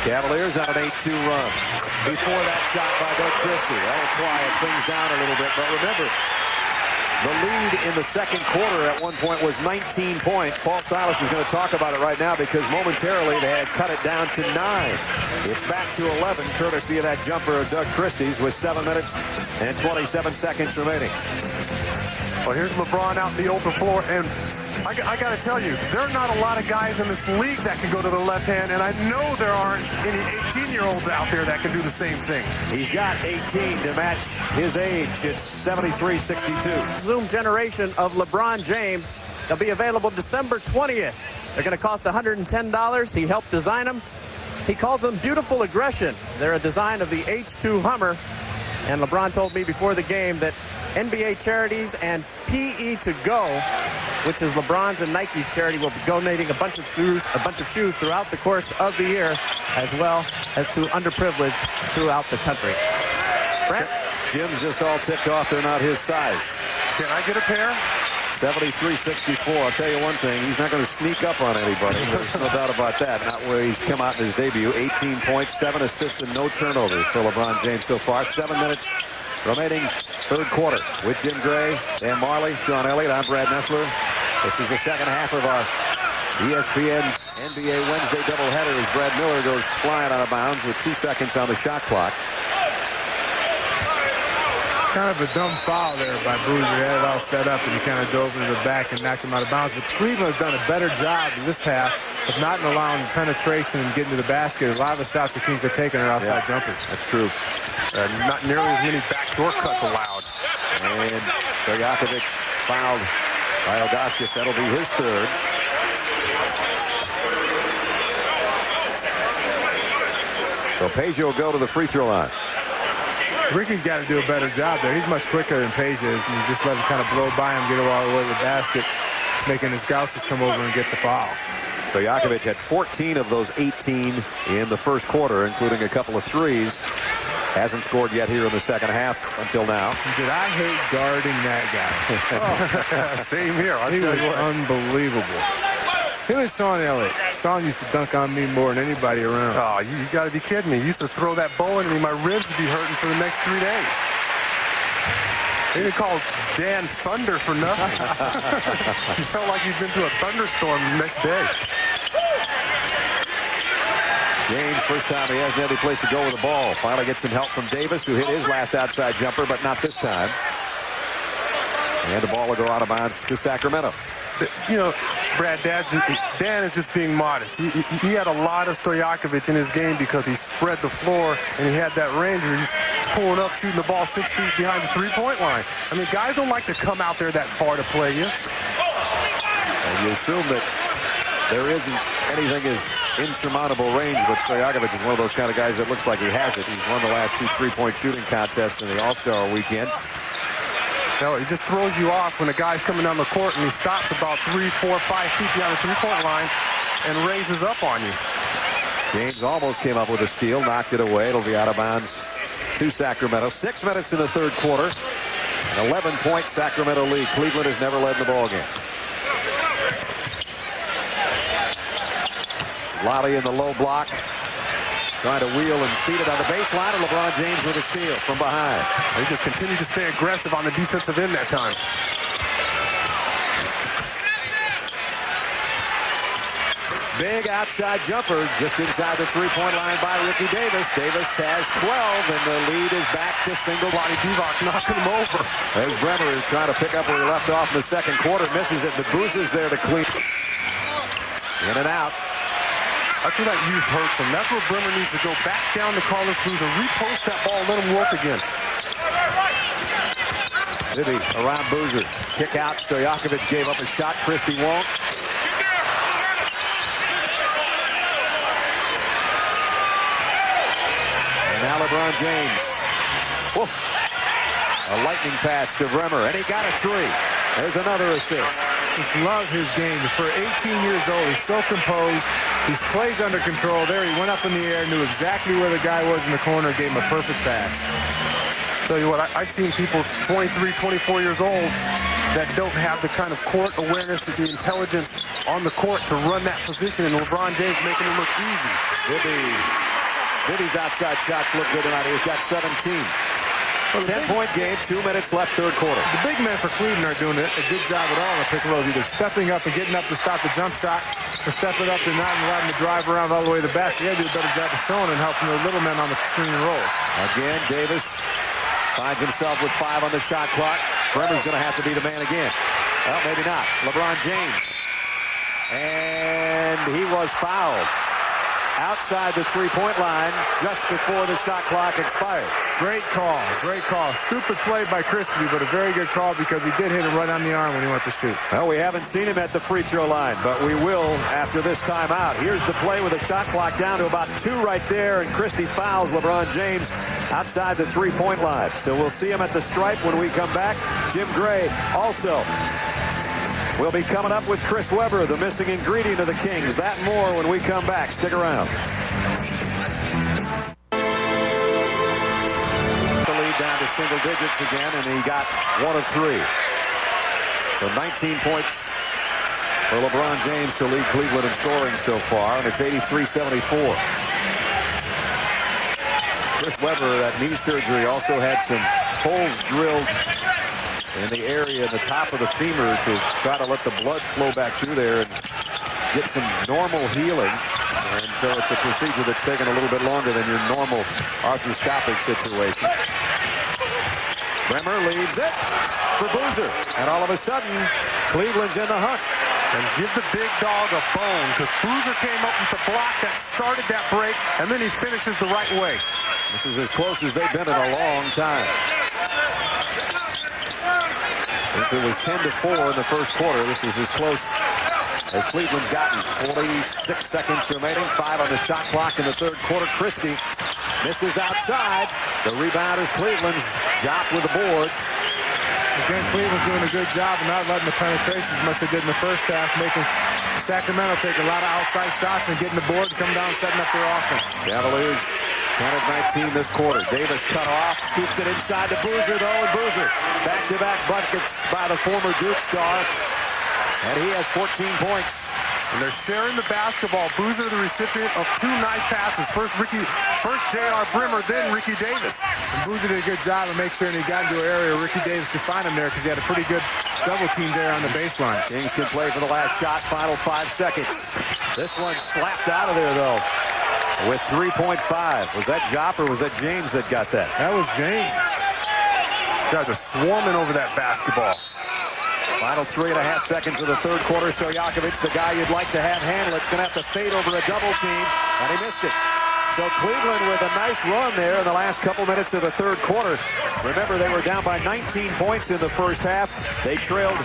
Cavaliers on an 8-2 run. Before that shot by Doug Christie. That'll quiet things down a little bit. But remember, the lead in the second quarter at one point was 19 points. Paul Silas is going to talk about it right now because momentarily they had cut it down to 9. It's back to 11, courtesy of that jumper of Doug Christie's with 7 minutes and 27 seconds remaining. Well, here's LeBron out in the open floor, and I got to tell you, there are not a lot of guys in this league that can go to the left hand, and I know there aren't any 18-year-olds out there that can do the same thing. He's got 18 to match his age. It's 73-62. Zoom generation of LeBron James. They'll be available December 20th. They're going to cost $110. He helped design them. He calls them beautiful aggression. They're a design of the H2 Hummer. And LeBron told me before the game that NBA Charities and PE to Go, which is LeBron's and Nike's charity, will be donating a bunch of shoes throughout the course of the year, as well as to underprivileged throughout the country. Brent? Jim's just all ticked off. They're not his size. Can I get a pair? 73-64. I'll tell you one thing. He's not going to sneak up on anybody. There's no doubt about that. Not where he's come out in his debut. 18 points, 7 assists, and no turnovers for LeBron James so far. 7 minutes remaining third quarter. With Jim Gray, Dan Marley, Sean Elliott, I'm Brad Nessler. This is the second half of our ESPN NBA Wednesday doubleheader as Brad Miller goes flying out of bounds with 2 seconds on the shot clock. Kind of a dumb foul there by Boozer. He had it all set up, and he kind of dove into the back and knocked him out of bounds. But Cleveland's done a better job in this half of not allowing penetration and getting to the basket. A lot of the shots the Kings are taking are outside jumpers. That's true. Not nearly as many backdoor cuts allowed. And Stojakovic fouled by Ilgauskas. That'll be his 3rd. So Peja will go to the free throw line. Ricky's got to do a better job there. He's much quicker than Peja is, and you just let him kind of blow by him, get it all the way to the basket, making Ilgauskas come over and get the foul. Stojakovic had 14 of those 18 in the first quarter, including a couple of threes. Hasn't scored yet here in the second half until now. Did I hate guarding that guy? Same here. He was unbelievable. Who is Sean Elliott? Sean used to dunk on me more than anybody around. Oh, you got to be kidding me. You used to throw that bow at me. My ribs would be hurting for the next 3 days. They didn't call Dan Thunder for nothing. You felt like you'd been through a thunderstorm the next day. James, first time he hasn't had any place to go with the ball. Finally gets some help from Davis, who hit his last outside jumper, but not this time. And the ball will go out of bounds to Sacramento. You know, Brad, Dan is just being modest. He had a lot of Stojakovic in his game because he spread the floor and he had that range. He's pulling up, shooting the ball 6 feet behind the three-point line. I mean, guys don't like to come out there that far to play you. And you assume that there isn't anything as insurmountable range, but Stojakovic is one of those kind of guys that looks like he has it. He's won the last 2 three-point shooting contests in the All-Star weekend. No, it just throws you off when a guy's coming down the court and he stops about 3, 4, 5 feet behind the three-point line and raises up on you. James almost came up with a steal, knocked it away. It'll be out of bounds to Sacramento. 6 minutes in the third quarter. An 11-point Sacramento lead. Cleveland has never led in the ball game. Lottie in the low block. Trying to wheel and feed it on the baseline, and LeBron James with a steal from behind. He just continued to stay aggressive on the defensive end that time. Big outside jumper just inside the three-point line by Ricky Davis. Davis has 12, and the lead is back to single. Lonnie Divac knocking him over. There's Bremer who's trying to pick up where he left off in the second quarter. Misses it, but Boozer's there to clean. In and out. That's where that youth hurts him. That's where Bremer needs to go back down to Carlos Boozer, repost that ball, let him work again. Bibby around Boozer. Kick out. Stojakovic gave up a shot. Christie won't. And now LeBron James. Whoa. A lightning pass to Bremer, and he got a 3. There's another assist. Just love his game. For 18 years old, he's so composed. He plays under control. There, he went up in the air, knew exactly where the guy was in the corner, gave him a perfect pass. Tell you what, I've seen people 23, 24 years old that don't have the kind of court awareness or the intelligence on the court to run that position, and LeBron James making it look easy. Bibby's outside shots look good tonight. He's got 17. 10-point game, 2 minutes left, third quarter. The big men for Cleveland are doing a good job at all in the pick and rolls, either stepping up and getting up to stop the jump shot, or stepping up and not allowing to drive around all the way to the basket. They do a better job of showing and helping the little men on the screen and rolls. Again, Davis finds himself with 5 on the shot clock. Bremer's going to have to be the man again. Well, maybe not. LeBron James. And he was fouled outside the three-point line just before the shot clock expired. Great call. Great call. Stupid play by Christie, but a very good call because he did hit him right on the arm when he went to shoot. Well, we haven't seen him at the free throw line, but we will after this timeout. Here's the play with the shot clock down to about 2 right there, and Christie fouls LeBron James outside the three-point line. So we'll see him at the stripe when we come back. Jim Gray also will be coming up with Chris Webber, the missing ingredient of the Kings. That and more when we come back. Stick around. The lead down to single digits again, and he got 1 of 3. So 19 points for LeBron James to lead Cleveland in scoring so far, and it's 83-74. Chris Webber, that knee surgery, also had some holes drilled in the area in the top of the femur to try to let the blood flow back through there and get some normal healing. And so it's a procedure that's taken a little bit longer than your normal arthroscopic situation. Bremer leaves it for Boozer. And all of a sudden, Cleveland's in the hunt. And give the big dog a bone, because Boozer came up with the block that started that break, and then he finishes the right way. This is as close as they've been in a long time. Since it was 10-4 in the first quarter, this is as close as Cleveland's gotten. 46 seconds remaining, 5 on the shot clock in the third quarter. Christie misses outside. The rebound is Cleveland's. Jop with the board. Again, Cleveland's doing a good job of not letting the penetration as much as they did in the first half, making Sacramento take a lot of outside shots and getting the board and come down and setting up their offense. Cavaliers 10 of 19 this quarter. Davis cut off, scoops it inside to Boozer, though, and Boozer back-to-back buckets by the former Duke star. And he has 14 points. And they're sharing the basketball. Boozer, the recipient of 2 nice passes. First J.R. Brimmer, then Ricky Davis. And Boozer did a good job of making sure he got into an area where Ricky Davis could find him there because he had a pretty good double team there on the baseline. Kings can play for the last shot, final 5 seconds. This one slapped out of there, though, with 3.5. Was that Jop or was that James that got that? That was James. Guys are swarming over that basketball. Final 3.5 seconds of the third quarter. Stojakovic, the guy you'd like to have handle it's going to have to fade over a double team, and he missed it. So Cleveland with a nice run there in the last couple minutes of the third quarter. Remember, they were down by 19 points in the first half. They trailed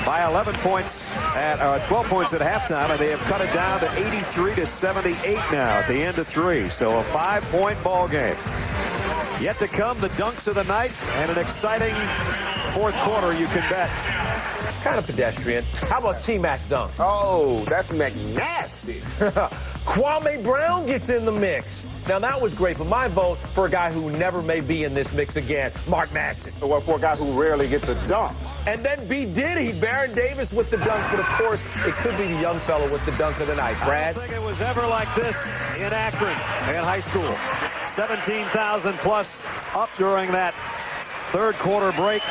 by 12 points at halftime, and they have cut it down to 83-78 now at the end of 3. So a 5-point ball game. Yet to come, the dunks of the night, and an exciting fourth quarter, you can bet. Kind of pedestrian. How about T-Mac's dunk? Oh, that's McNasty. Kwame Brown gets in the mix. Now, that was great, but my vote for a guy who never may be in this mix again, Mark Madsen. Well, for a guy who rarely gets a dunk. And then B. Diddy, Baron Davis with the dunk, but of course, it could be the young fellow with the dunk of the night, Brad. I don't think it was ever like this in Akron in high school. 17,000 plus up during that third quarter break.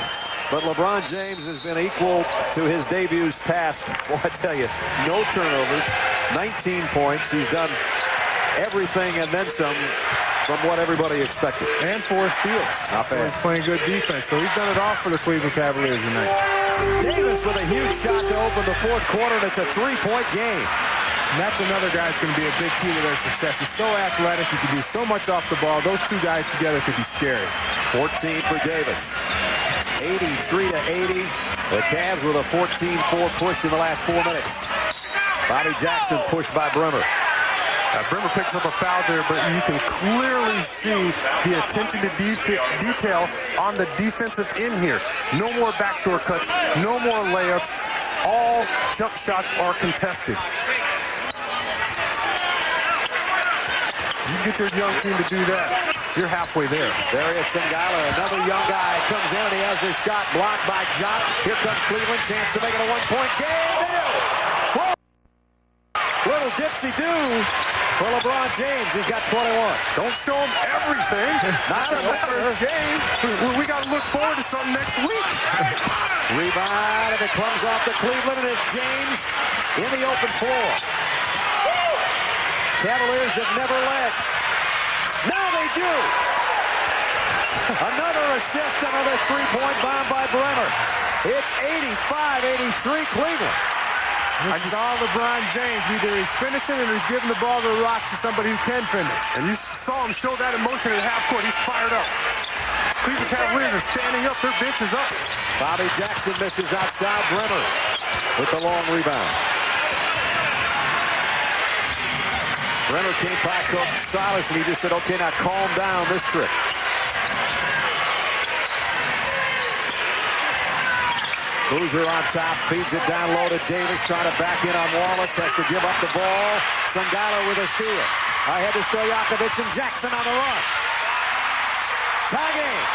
But LeBron James has been equal to his debut's task. Well, I tell you, no turnovers, 19 points. He's done everything and then some from what everybody expected. And 4 steals. Not so bad. he's playing good defense. So he's done it all for the Cleveland Cavaliers tonight. Davis with a huge shot to open the fourth quarter, and it's a 3-point game. And that's another guy that's going to be a big key to their success. He's so athletic. He can do so much off the ball. Those 2 guys together could be scary. 14 for Davis. 83-80. The Cavs with a 14-4 push in the last 4 minutes. Bobby Jackson pushed by Brimmer. Brimmer picks up a foul there, but you can clearly see the attention to detail on the defensive end here. No more backdoor cuts, no more layups. All jump shots are contested. You get your young team to do that, you're halfway there. Darius Singala, another young guy, comes in and he has his shot blocked by Jop. Here comes Cleveland, chance to make it a 1-point game. Whoa. Little dipsy-do for LeBron James. He's got 21. Don't show him everything. Not in the first game. We got to look forward to something next week. Rebound, and it comes off to Cleveland, and it's James in the open floor. Cavaliers have never led. Now they do. Another assist, another 3-point bomb by Brenner. It's 85-83 Cleveland. I saw LeBron James. Either he's finishing or he's giving the ball to the Rocks to somebody who can finish. And you saw him show that emotion at half court. He's fired up. Cleveland Cavaliers are standing up. Their bench is up. Bobby Jackson misses outside. Brenner with the long rebound. Brenner came back up Silas, and he just said, okay, now calm down this trip. Boozer on top, feeds it down low to Davis, trying to back in on Wallace, has to give up the ball. Sangalo with a steal. Ahead to Stojakovic and Jackson on the run. Tie game.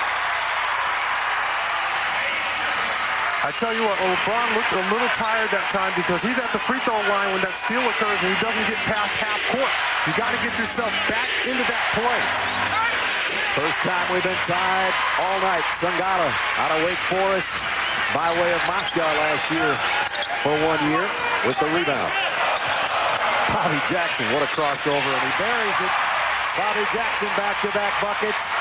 I tell you what, LeBron looked a little tired that time because he's at the free throw line when that steal occurs and he doesn't get past half court. You got to get yourself back into that play. First time we've been tied all night. Sangalo out of Wake Forest by way of Moscow last year for 1 year with the rebound. Bobby Jackson, what a crossover, and he buries it. Bobby Jackson back-to-back buckets.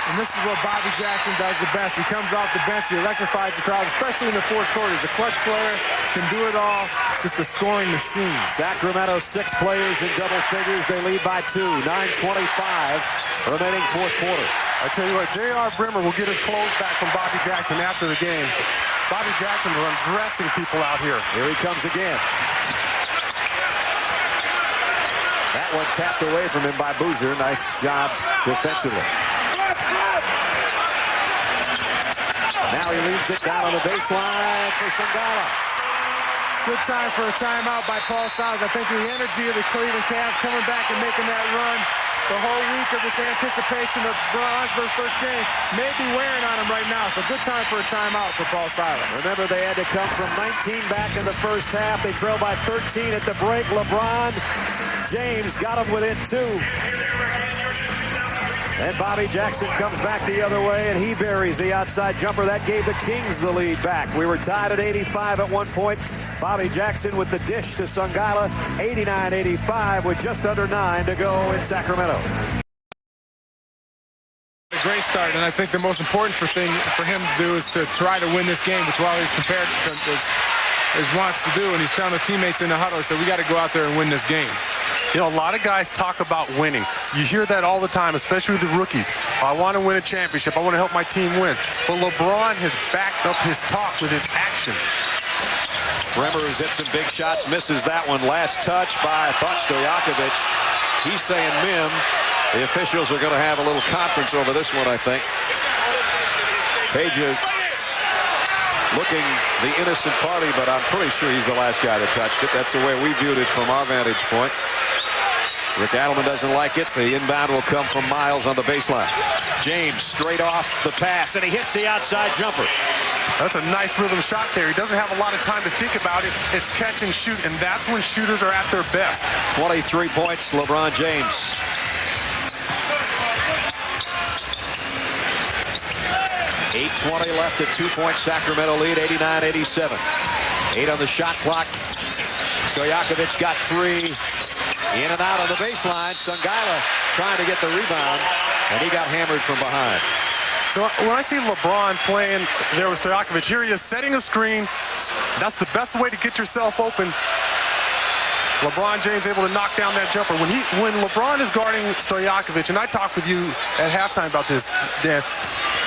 And this is what Bobby Jackson does the best. He comes off the bench, he electrifies the crowd, especially in the fourth quarter. He's a clutch player, can do it all, just a scoring machine. Sacramento, 6 players in double figures. They lead by 2, 9:25 remaining fourth quarter. I tell you what, J.R. Brimmer will get his clothes back from Bobby Jackson after the game. Bobby Jackson's undressing people out here. Here he comes again. That one tapped away from him by Boozer. Nice job defensively. Now he leaves it down on the baseline for Sangalo. Good time for a timeout by Paul Silas. I think the energy of the Cleveland Cavs coming back and making that run the whole week of this anticipation of Bronze versus first game may be wearing on him right now. So good time for a timeout for Paul Silas. Remember, they had to come from 19 back in the first half. They trailed by 13 at the break. LeBron James got him within 2. And Bobby Jackson comes back the other way, and he buries the outside jumper. That gave the Kings the lead back. We were tied at 85 at one point. Bobby Jackson with the dish to Sungala, 89-85 with just under 9 to go in Sacramento. A great start, and I think the most important thing for him to do is to try to win this game, which Wally's compared as wants to do, and he's telling his teammates in the huddle, so we got to go out there and win this game. You know, a lot of guys talk about winning. You hear that all the time, especially with the rookies. I want to win a championship. I want to help my team win. But LeBron has backed up his talk with his actions. Bremer, who's hit some big shots, misses that one. Last touch by, I thought, Stojakovic. He's saying Mim. The officials are going to have a little conference over this one, I think. Page looking the innocent party, but I'm pretty sure he's the last guy that touched it. That's the way we viewed it from our vantage point. Rick Adelman doesn't like it. The inbound will come from Miles on the baseline. James straight off the pass, and he hits the outside jumper. That's a nice rhythm shot there. He doesn't have a lot of time to think about it. It's catch and shoot, and that's when shooters are at their best. 23 points, LeBron James. .820 left, a 2-point Sacramento lead, 89-87. 8 on the shot clock. Stojakovic got 3. In and out on the baseline. Sungala trying to get the rebound, and he got hammered from behind. So when I see LeBron playing there with Stojakovic, here he is setting a screen. That's the best way to get yourself open. LeBron James able to knock down that jumper. When LeBron is guarding Stojakovic, and I talked with you at halftime about this, Dan,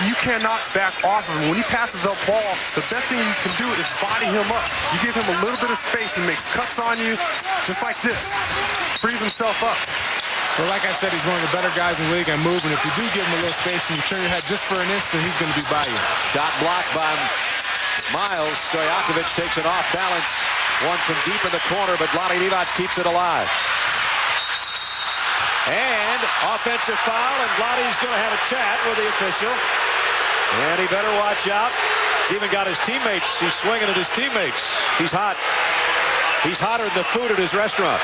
you cannot back off of him. When he passes the ball, the best thing you can do is body him up. You give him a little bit of space. He makes cuts on you, just like this. Frees himself up. Well, like I said, he's one of the better guys in the league on move, and if you do give him a little space and you turn your head just for an instant, he's going to be by you. Shot blocked by Miles. Stojakovic takes it off balance. One from deep in the corner, but Vlade Divac keeps it alive. And offensive foul, and Vladdy's going to have a chat with the official. And he better watch out. He's even got his teammates. He's swinging at his teammates. He's hot. He's hotter than the food at his restaurant.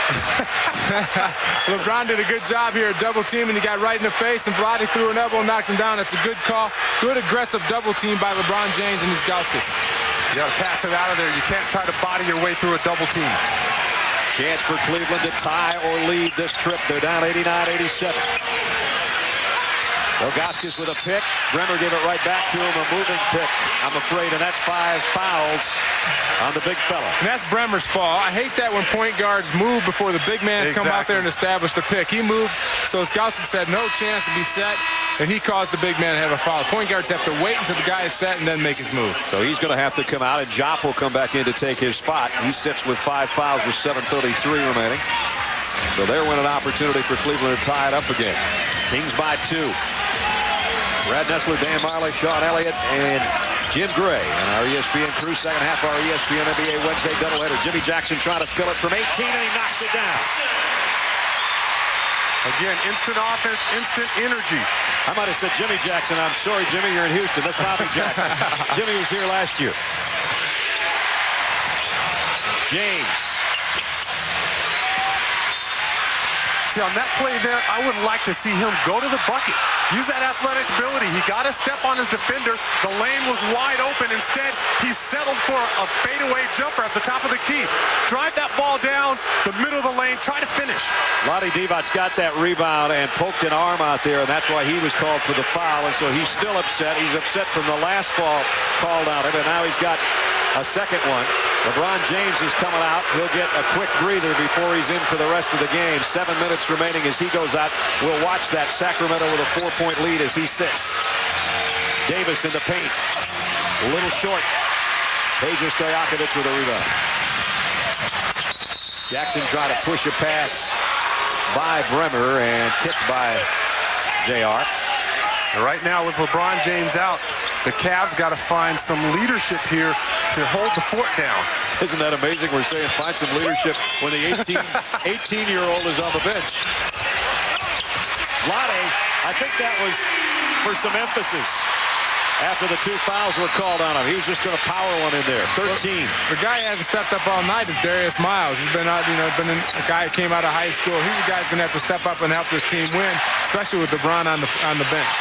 LeBron did a good job here at double team, and he got right in the face, and Vladdy threw an elbow and knocked him down. That's a good call. Good aggressive double team by LeBron James and his Gauskas. You got to pass it out of there. You can't try to body your way through a double team. Chance for Cleveland to tie or lead this trip. They're down 89-87. Ilgauskas with a pick. Bremer gave it right back to him. A moving pick, I'm afraid, and that's 5 fouls on the big fella. And that's Bremer's fault. I hate that when point guards move before the big man's come out there and establish the pick. He moved, so Ilgauskas had no chance to be set, and he caused the big man to have a foul. Point guards have to wait until the guy is set and then make his move. So he's going to have to come out, and Jop will come back in to take his spot. He sits with 5 fouls with 7:33 remaining. So there went an opportunity for Cleveland to tie it up again. Kings by 2. Brad Nessler, Dan Marley, Sean Elliott, and Jim Gray. And our ESPN crew, second half of our ESPN NBA Wednesday doubleheader. Jimmy Jackson trying to fill it from 18, and he knocks it down. Again, instant offense, instant energy. I might have said Jimmy Jackson. I'm sorry, Jimmy, you're in Houston. That's Bobby Jackson. Jimmy was here last year. James. See, on that play there, I would like to see him go to the bucket. Use that athletic ability. He got a step on his defender. The lane was wide open. Instead, he settled for a fadeaway jumper at the top of the key. Drive that ball down the middle of the lane. Try to finish. Vlade Divac got that rebound and poked an arm out there, and that's why he was called for the foul. And so he's still upset. He's upset from the last ball called on him, and now he's got a second one. LeBron James is coming out. He'll get a quick breather before he's in for the rest of the game. 7 minutes remaining as he goes out. We'll watch that. Sacramento with a 4-point lead as he sits. Davis in the paint. A little short. Peja Stojakovic with a rebound. Jackson trying to push a pass by Bremer and kicked by JR. Right now with LeBron James out, the Cavs got to find some leadership here to hold the fort down. Isn't that amazing? We're saying find some leadership when the 18-year-old is on the bench. Vlade, I think that was for some emphasis after the 2 fouls were called on him. He was just going to power one in there. 13. The guy who hasn't stepped up all night is Darius Miles. He's been out, a guy who came out of high school. He's a guy who's going to have to step up and help this team win, especially with LeBron on the bench.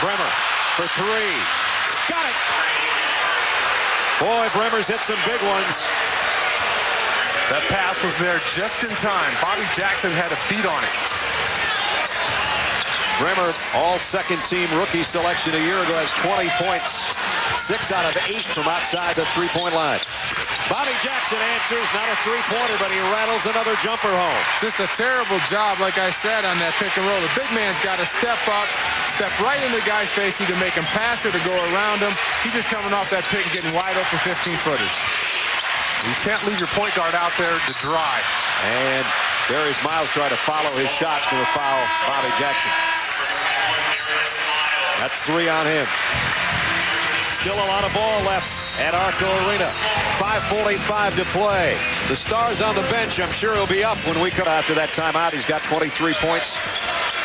Bremer for 3. Got it. Boy, Bremer's hit some big ones. That pass was there just in time. Bobby Jackson had a beat on it. Bremer, all second-team rookie selection a year ago, has 20 points. 6 out of 8 from outside the three-point line. Bobby Jackson answers, not a three-pointer, but he rattles another jumper home. Just a terrible job, like I said, on that pick and roll. The big man's got to step up, step right in the guy's face, either make him pass it or go around him. He's just coming off that pick and getting wide open 15-footers. You can't leave your point guard out there to dry. And Darius Miles tried to follow his shots, going to foul Bobby Jackson. That's 3 on him. Still a lot of ball left at Arco Arena. 5:45 to play. The Stars on the bench. I'm sure he'll be up when we come after that timeout. He's got 23 points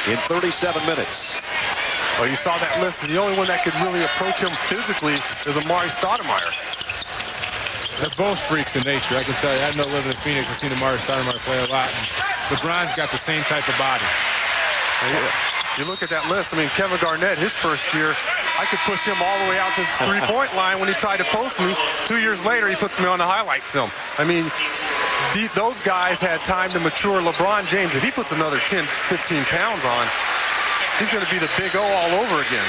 in 37 minutes. Well, you saw that list, and the only one that could really approach him physically is Amari Stoudemire. They're both freaks in nature. I can tell you, I know living in Phoenix, I've seen Amari Stoudemire play a lot. And LeBron's got the same type of body. You look at that list, I mean, Kevin Garnett, his first year, I could push him all the way out to the three-point line when he tried to post me. 2 years later, he puts me on the highlight film. I mean, those guys had time to mature. LeBron James, if he puts another 10, 15 pounds on, he's going to be the big O all over again.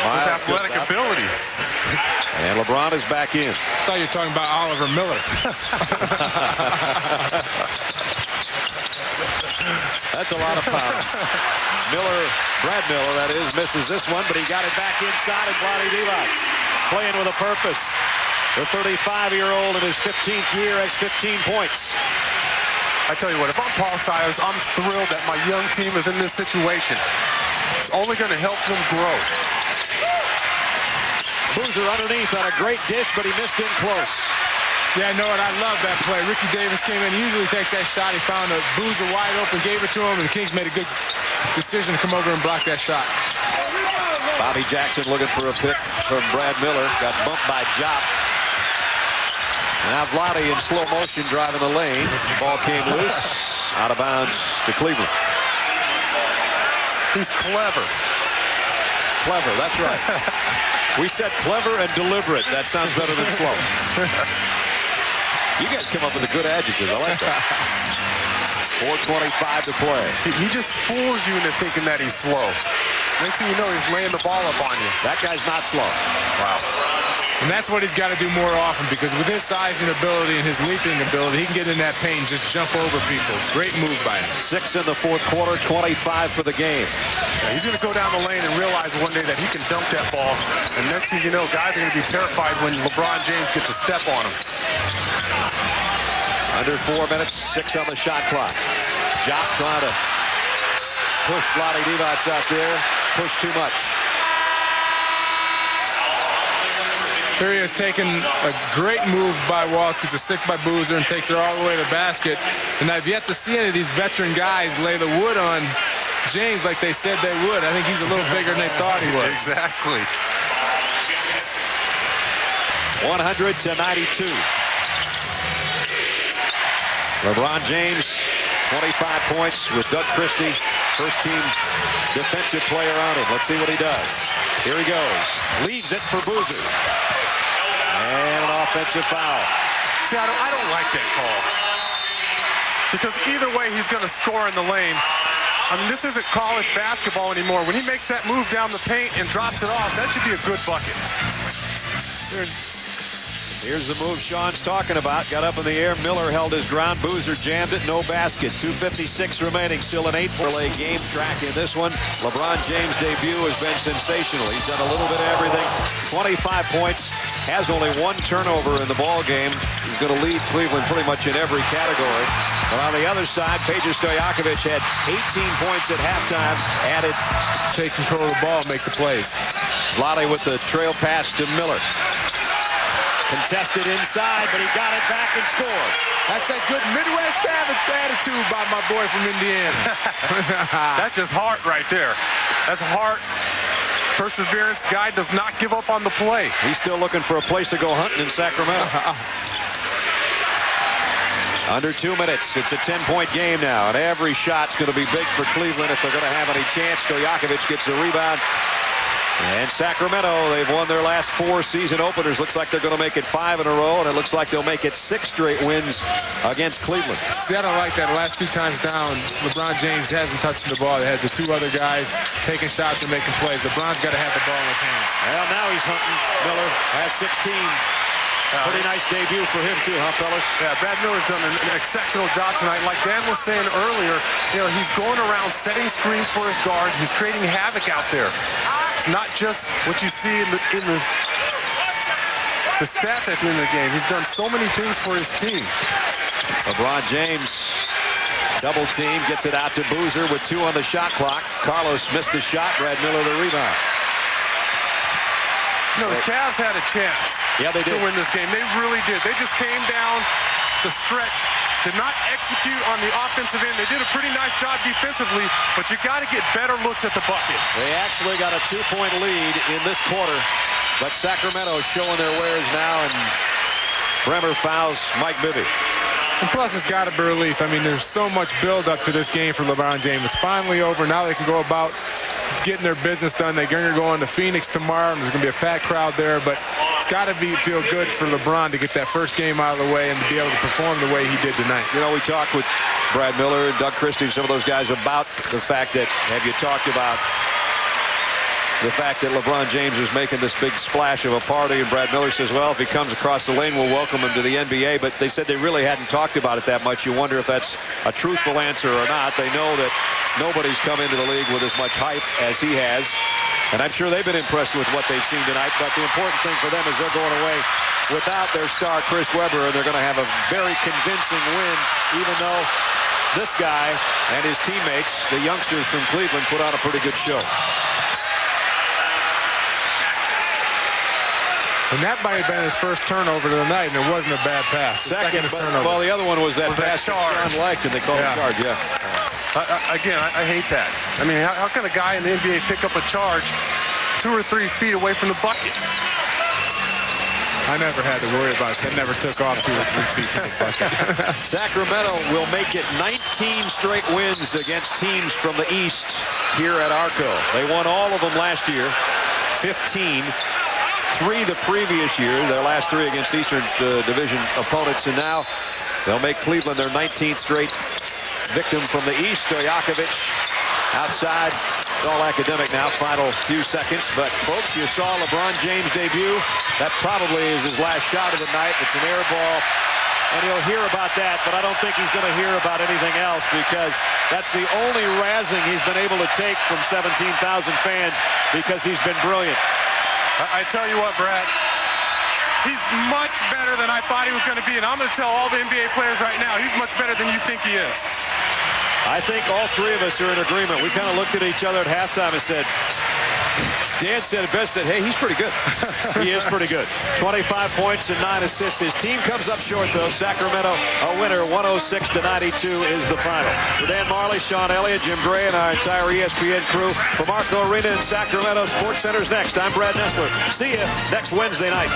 With athletic ability. And LeBron is back in. I thought you were talking about Oliver Miller. That's a lot of pounds. Brad Miller, that is, misses this one, but he got it back inside, and Vlade Divac playing with a purpose. The 35-year-old in his 15th year has 15 points. I tell you what, if I'm Paul Silas, I'm thrilled that my young team is in this situation. It's only going to help them grow. Boozer underneath on a great dish, but he missed in close. Yeah, I know it. I love that play. Ricky Davis came in. He usually takes that shot. He found a Boozer wide open, gave it to him, and the Kings made a good decision to come over and block that shot. Bobby Jackson looking for a pick from Brad Miller. Got bumped by Jop. Now Vlade in slow motion driving the lane. Ball came loose. Out of bounds to Cleveland. He's clever. Clever, that's right. We said clever and deliberate. That sounds better than slow. You guys come up with a good adjective. I like that. 4:25 to play. He just fools you into thinking that he's slow. Next thing you know, he's laying the ball up on you. That guy's not slow. Wow. And that's what he's got to do more often, because with his size and ability and his leaping ability, he can get in that paint and just jump over people. Great move by him. 6 in the fourth quarter, 25 for the game. Yeah, he's going to go down the lane and realize one day that he can dunk that ball. And next thing you know, guys are going to be terrified when LeBron James gets a step on him. Under 4 minutes, 6 on the shot clock. Jop trying to push Vlade Divac out there. Push too much. Here he has taken a great move by Walsh, gets a stick by Boozer and takes it all the way to the basket. And I've yet to see any of these veteran guys lay the wood on James like they said they would. I think he's a little bigger than they thought he was. Exactly. 100-92. LeBron James, 25 points with Doug Christie, first-team defensive player on him. Let's see what he does. Here he goes. Leaves it for Boozer. And an offensive foul. See, I don't like that call. Because either way, he's going to score in the lane. I mean, this isn't college basketball anymore. When he makes that move down the paint and drops it off, that should be a good bucket. Here's the move Sean's talking about. Got up in the air. Miller held his ground. Boozer jammed it. No basket. 2:56 remaining. Still an 8-play game track in this one. LeBron James' debut has been sensational. He's done a little bit of everything. 25 points. Has only 1 turnover in the ball game. He's going to lead Cleveland pretty much in every category. But on the other side, Peja Stojakovic had 18 points at halftime. Added. Take control of the ball, make the plays. Vlade with the trail pass to Miller. Contested inside, but he got it back and scored. That's that good Midwest attitude by my boy from Indiana. That's just heart right there. That's heart. Perseverance. Guy does not give up on the play. He's still looking for a place to go hunting in Sacramento. Under 2 minutes. It's a 10-point game now, and every shot's going to be big for Cleveland if they're going to have any chance. Stojakovic gets the rebound. And Sacramento, they've won their last 4 season openers. Looks like they're going to make it 5 in a row, and it looks like they'll make it 6 straight wins against Cleveland. See, I don't like that. Last 2 times down, LeBron James hasn't touched the ball. They had the 2 other guys taking shots and making plays. LeBron's got to have the ball in his hands. Well, now he's hunting. Miller has 16. Pretty nice debut for him, too, huh, fellas? Yeah, Brad Miller's done an exceptional job tonight. Like Dan was saying earlier, he's going around setting screens for his guards. He's creating havoc out there. It's not just what you see in the stats at the end of the game. He's done so many things for his team. LeBron James double team, gets it out to Boozer with 2 on the shot clock. Carlos missed the shot. Brad Miller the rebound. The Cavs had a chance to win this game. They really did. They just came down the stretch, did not execute on the offensive end. They did a pretty nice job defensively, but you got to get better looks at the bucket. They actually got a 2-point lead in this quarter, but Sacramento showing their wares now, and Bremer fouls Mike Bibby. And plus, it's got to be relief. I mean, there's so much build-up to this game for LeBron James. It's finally over. Now they can go about getting their business done. They're going to go into Phoenix tomorrow, and there's going to be a packed crowd there. But it's got to feel good for LeBron to get that first game out of the way and to be able to perform the way he did tonight. You know, we talked with Brad Miller and Doug Christie and some of those guys about the fact that, have you talked about the fact that LeBron James is making this big splash of a party? And Brad Miller says, well, if he comes across the lane, we'll welcome him to the NBA. But they said they really hadn't talked about it that much. You wonder if that's a truthful answer or not. They know that nobody's come into the league with as much hype as he has. And I'm sure they've been impressed with what they've seen tonight. But the important thing for them is they're going away without their star, Chris Webber, and they're going to have a very convincing win, even though this guy and his teammates, the youngsters from Cleveland, put on a pretty good show. And that might have been his first turnover of the night, and it wasn't a bad pass. Second turnover. Well, the other one was that pass that Sean liked, and they called it charge, Again, I hate that. I mean, how can a guy in the NBA pick up a charge 2 or 3 feet away from the bucket? I never had to worry about it. I never took off 2 or 3 feet from the bucket. Sacramento will make it 19 straight wins against teams from the East here at Arco. They won all of them last year, 15. 3 the previous year, their last 3 against Eastern Division opponents, and now they'll make Cleveland their 19th straight victim from the East. Stojakovic outside. It's all academic now, final few seconds. But, folks, you saw LeBron James debut. That probably is his last shot of the night. It's an air ball, and he'll hear about that, but I don't think he's going to hear about anything else, because that's the only razzing he's been able to take from 17,000 fans, because he's been brilliant. I tell you what, Brad, he's much better than I thought he was going to be, and I'm going to tell all the NBA players right now, he's much better than you think he is. I think all 3 of us are in agreement. We kind of looked at each other at halftime and said, Dan said it best, said, hey, he's pretty good. He is pretty good. 25 points and 9 assists. His team comes up short, though. Sacramento, a winner, 106-92 is the final. For Dan Marley, Sean Elliott, Jim Gray, and our entire ESPN crew, from Arco Arena in Sacramento, Sports Center's next. I'm Brad Nessler. See you next Wednesday night.